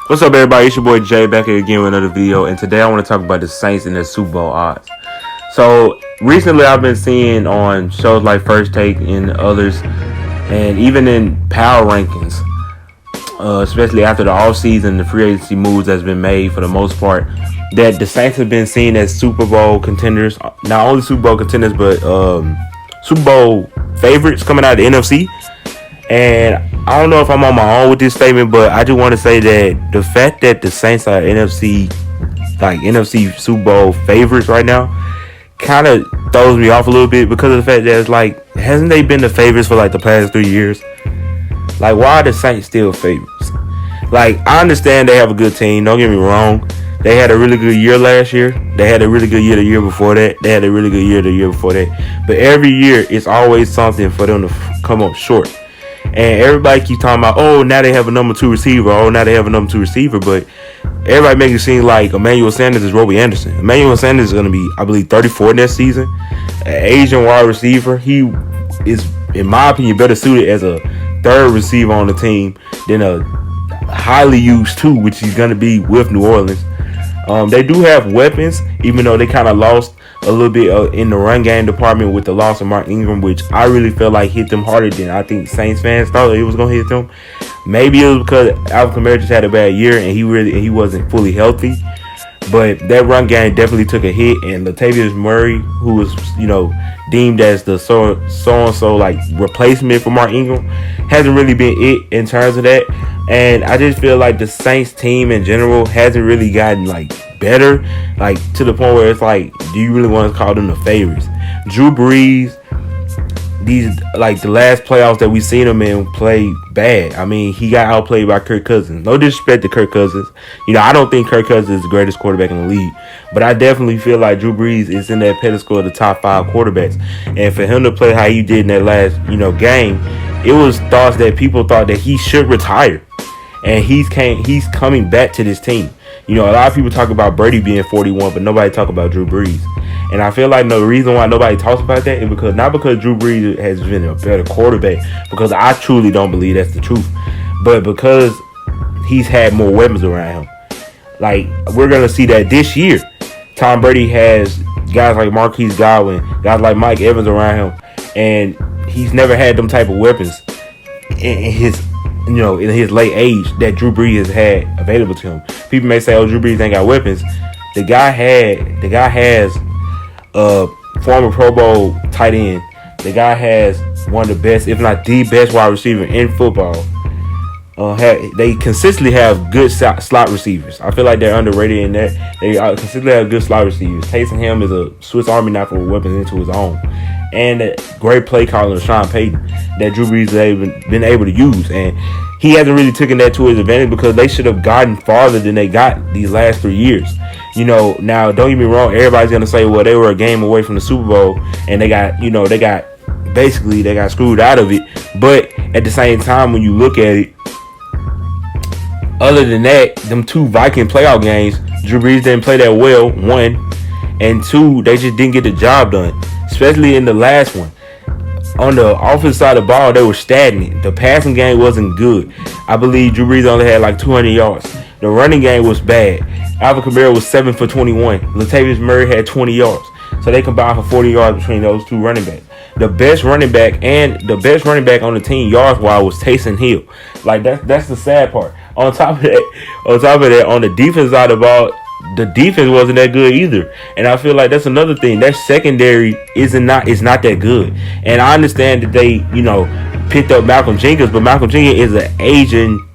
What's up, everybody? It's your boy Jay back here again with another video, and today I want to talk about the Saints and their Super Bowl odds. So recently, I've been seeing on shows like First Take and others, and even in power rankings, especially after the offseason, the free agency moves that's been made for the most part, that the Saints have been seen as Super Bowl contenders. Not only Super Bowl contenders, but Super Bowl favorites coming out of the NFC. And I don't know if I'm on my own with this statement, but I just want to say that the fact that the Saints are NFC Super Bowl favorites right now kind of throws me off a little bit because of the fact that it's like, hasn't they been the favorites for like the past 3 years? Like, why are the Saints still favorites? Like, I understand they have a good team. Don't get me wrong. They had a really good year last year. They had a really good year the year before that. They had a really good year the year before that. But every year, it's always something for them to come up short. And everybody keeps talking about, oh, now they have a number 2 receiver. Oh, now they have a number 2 receiver. But everybody makes it seem like Emmanuel Sanders is Robbie Anderson. Emmanuel Sanders is going to be, I believe, 34 next season. An Asian wide receiver. He is, in my opinion, better suited as a third receiver on the team than a highly used 2, which he's going to be with New Orleans. They do have weapons, even though they kind of lost a little bit in the run game department with the loss of Mark Ingram, which I really felt like hit them harder than I think Saints fans thought it was going to hit them. Maybe it was because Alvin Kamara just had a bad year and he wasn't fully healthy. But that run game definitely took a hit, and Latavius Murray, who was, deemed as the so-and-so like replacement for Mark Ingram, hasn't really been it in terms of that. And I just feel like the Saints team in general hasn't really gotten like better, like to the point where it's like, do you really want to call them the favorites? Drew Brees, the last playoffs that we seen him in play bad. I mean, he got outplayed by Kirk Cousins. No disrespect to Kirk Cousins. I don't think Kirk Cousins is the greatest quarterback in the league, but I definitely feel like Drew Brees is in that pedestal of the top 5 quarterbacks. And for him to play how he did in that last, game, it was thoughts that people thought that he should retire. And he's coming back to this team. A lot of people talk about Brady being 41, but nobody talk about Drew Brees. And I feel like the reason why nobody talks about that is because not because Drew Brees has been a better quarterback, because I truly don't believe that's the truth, but because he's had more weapons around him. Like, we're going to see that this year. Tom Brady has guys like Marquise Godwin, guys like Mike Evans around him, and he's never had them type of weapons in his late age that Drew Brees has had available to him. People may say, oh, Drew Brees ain't got weapons. The guy has a former Pro Bowl tight end. The guy has one of the best, if not the best wide receiver in football. They consistently have good slot receivers. I feel like they're underrated in that. They consistently have good slot receivers. Taysom Hill is a Swiss Army knife with weapons into his own. And that great play calling of Sean Payton that Drew Brees has been able to use. And he hasn't really taken that to his advantage because they should have gotten farther than they got these last 3 years. Now, don't get me wrong. Everybody's going to say, well, they were a game away from the Super Bowl and they got screwed out of it. But at the same time, when you look at it, other than that, them 2 Viking playoff games, Drew Brees didn't play that well, 1. And 2, they just didn't get the job done. Especially in the last one. On the offensive side of the ball, they were stagnant. The passing game wasn't good. I believe Drew Brees only had like 200 yards. The running game was bad. Alvin Kamara was 7 for 21. Latavius Murray had 20 yards. So they combined for 40 yards between those 2 running backs. The best running back on the team yards-wise was Taysom Hill. Like, that's the sad part. On top of that, on the defense side of the ball, the defense wasn't that good either. And I feel like that's another thing. That secondary is not that good. And I understand that they, picked up Malcolm Jenkins, but Malcolm Jenkins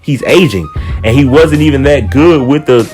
he's aging. And he wasn't even that good with the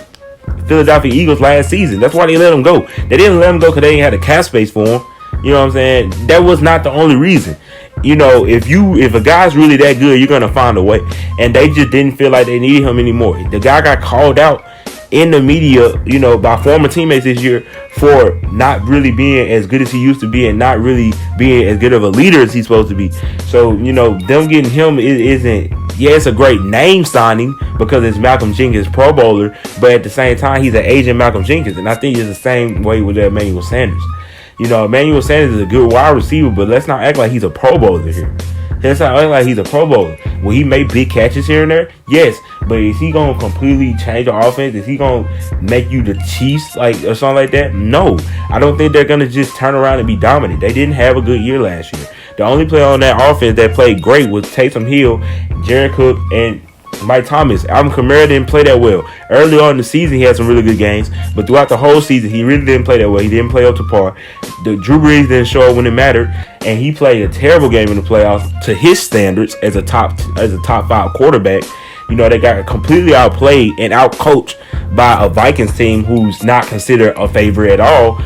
Philadelphia Eagles last season. That's why they let him go. They didn't let him go because they didn't have the cap space for him. You know what I'm saying? That was not the only reason. If a guy's really that good, you're going to find a way. And they just didn't feel like they needed him anymore. The guy got called out in the media, by former teammates this year for not really being as good as he used to be and not really being as good of a leader as he's supposed to be. So, them getting him isn't, it's a great name signing because it's Malcolm Jenkins, Pro Bowler, but at the same time, he's an aging Malcolm Jenkins. And I think it's the same way with Emmanuel Sanders. Emmanuel Sanders is a good wide receiver, but let's not act like he's a Pro Bowler here. That's not like he's a Pro Bowler. Will he make big catches here and there? Yes. But is he gonna completely change the offense? Is he gonna make you the Chiefs or something like that? No. I don't think they're gonna just turn around and be dominant. They didn't have a good year last year. The only player on that offense that played great was Taysom Hill, Jared Cook, and Mike Thomas. Alvin Kamara didn't play that well. Early on in the season, he had some really good games, but throughout the whole season, he really didn't play that well. He didn't play up to par. The Drew Brees didn't show up when it mattered, and he played a terrible game in the playoffs to his standards as a top 5 quarterback. They got completely outplayed and outcoached by a Vikings team who's not considered a favorite at all,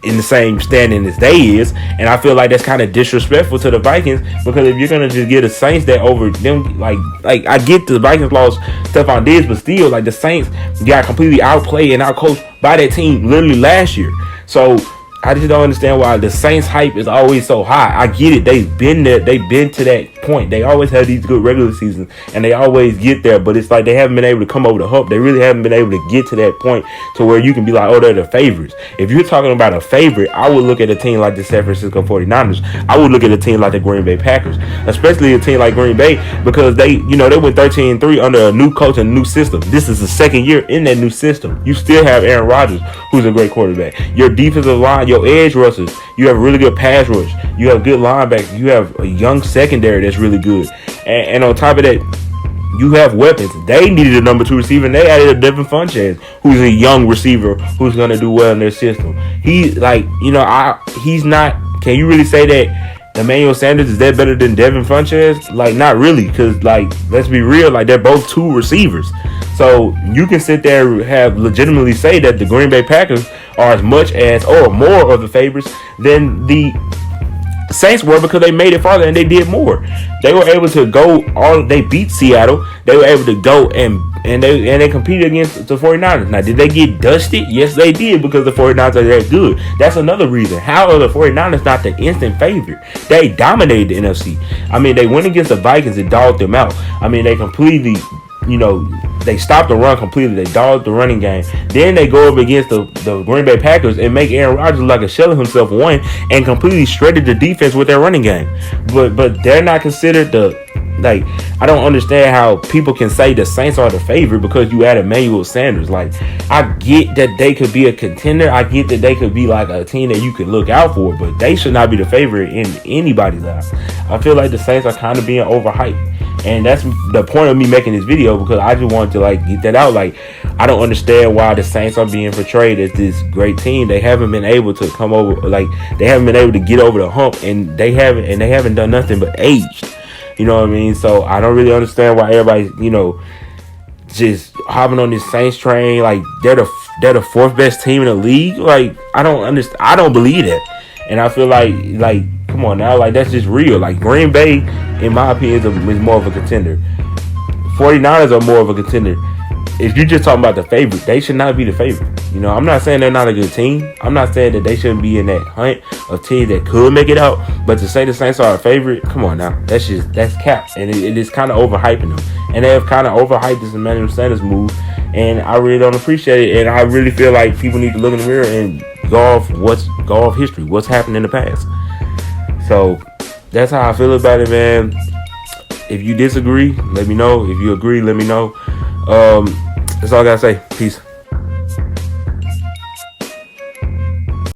in the same standing as they is. And I feel like that's kind of disrespectful to the Vikings, because if you're gonna just get the Saints that over them, like I get the Vikings lost Stephon Diggs, but still, the Saints got completely outplayed and outcoached by that team literally last year. So I just don't understand why the Saints hype is always so high. I get it. They've been there. They've been to that point. They always have these good regular seasons, and they always get there. But it's like they haven't been able to come over the hump. They really haven't been able to get to that point to where you can be like, oh, they're the favorites. If you're talking about a favorite, I would look at a team like the San Francisco 49ers. I would look at a team like the Green Bay Packers, especially a team like Green Bay, because they went 13-3 under a new coach and a new system. This is the second year in that new system. You still have Aaron Rodgers, who's a great quarterback. Your defensive line, your edge rushers, you have a really good pass rush. You have good linebackers. You have a young secondary that's really good. And on top of that, you have weapons. They needed a number 2 receiver, and they added a Devin Funchess, who's a young receiver who's going to do well in their system. He's not. Can you really say that Emmanuel Sanders is that better than Devin Funchess? Not really, because let's be real, they're both 2 receivers. So you can sit there and have legitimately say that the Green Bay Packers are as much as or more of the favorites than the Saints were, because they made it farther and they did more. They were able to go they beat Seattle. They were able to go and they competed against the 49ers. Now, did they get dusted? Yes, they did, because the 49ers are that good. That's another reason. How are the 49ers not the instant favorite? They dominated the NFC. I mean, they went against the Vikings and dogged them out. I mean, they completely, they stopped the run completely. They dogged the running game. Then they go up against the Green Bay Packers and make Aaron Rodgers like a shell of himself and completely shredded the defense with their running game. But they're not considered I don't understand how people can say the Saints are the favorite because you add Emmanuel Sanders. I get that they could be a contender. I get that they could be a team that you could look out for, but they should not be the favorite in anybody's eyes. I feel like the Saints are kind of being overhyped. And that's the point of me making this video, because I just wanted to get that out. I don't understand why the Saints are being portrayed as this great team. They haven't been able to come over, they haven't been able to get over the hump, and they haven't done nothing but aged. You know what I mean? So I don't really understand why everybody's, just hopping on this Saints train. They're the 4th best team in the league. I don't understand. I don't believe that. And I feel like come on now, that's just real. Green Bay, in my opinion, is more of a contender. 49ers are more of a contender. If you're just talking about the favorite, they should not be the favorite. I'm not saying they're not a good team. I'm not saying that they shouldn't be in that hunt of teams that could make it out. But to say the Saints are a favorite, come on now. That's cap. And it is kind of overhyping them. And they have kind of overhyped this Emmanuel Sanders move. And I really don't appreciate it. And I really feel like people need to look in the mirror and go off history. What's happened in the past. So that's how I feel about it, man. If you disagree, let me know. If you agree, let me know. That's all I gotta say. Peace.